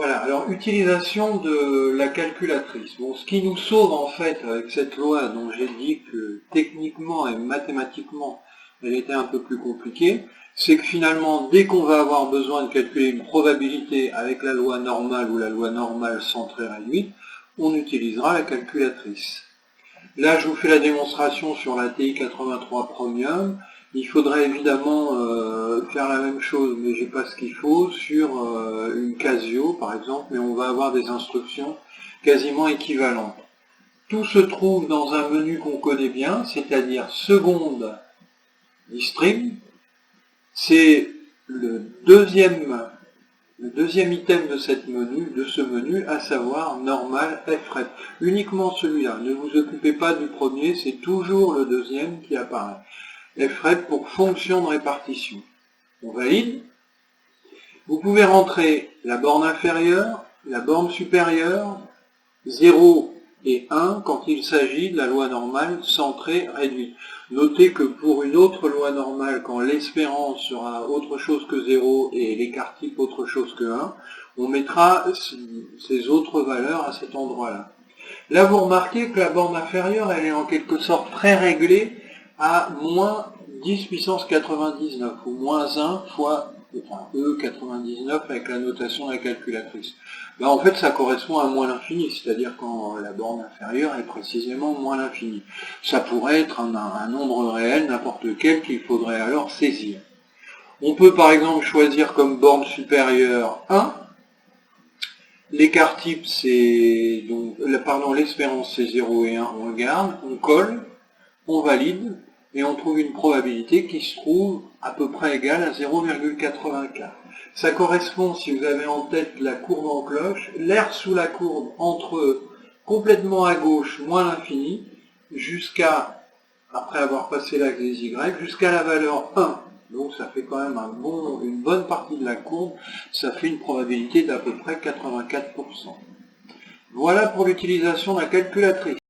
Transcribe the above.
Voilà, alors utilisation de la calculatrice. Bon, ce qui nous sauve en fait avec cette loi dont j'ai dit que techniquement et mathématiquement elle était un peu plus compliquée, c'est que finalement dès qu'on va avoir besoin de calculer une probabilité avec la loi normale ou la loi normale centrée réduite, on utilisera la calculatrice. Là, je vous fais la démonstration sur la TI 83 Premium. Il faudrait évidemment faire la même chose, mais j'ai pas ce qu'il faut, sur une Casio par exemple, mais on va avoir des instructions quasiment équivalentes. Tout se trouve dans un menu qu'on connaît bien, c'est-à-dire seconde distrib. C'est le deuxième item de ce menu, à savoir normal FREP. Uniquement celui-là. Ne vous occupez pas du premier, c'est toujours le deuxième qui apparaît. FREP pour fonction de répartition. On valide. Vous pouvez rentrer la borne inférieure, la borne supérieure, 0 et 1 quand il s'agit de la loi normale centrée réduite. Notez que pour une autre loi normale, quand l'espérance sera autre chose que 0 et l'écart type autre chose que 1, on mettra ces autres valeurs à cet endroit-là. Là, vous remarquez que la borne inférieure, elle est en quelque sorte pré-réglée à moins 10 puissance 99, ou moins 1 fois E99 avec la notation de la calculatrice. Là, en fait, ça correspond à moins l'infini, c'est-à-dire quand la borne inférieure est précisément moins l'infini. Ça pourrait être un nombre réel, n'importe lequel, qu'il faudrait alors saisir. On peut par exemple choisir comme borne supérieure 1. L'écart type, c'est donc, l'espérance c'est 0 et 1, on le garde, on colle, on valide, et on trouve une probabilité qui se trouve à peu près égale à 0,84. Ça correspond, si vous avez en tête la courbe en cloche, l'air sous la courbe entre complètement à gauche, moins l'infini, jusqu'à, après avoir passé l'axe des Y, jusqu'à la valeur 1. Donc ça fait quand même une bonne partie de la courbe, ça fait une probabilité d'à peu près 84%. Voilà pour l'utilisation de la calculatrice.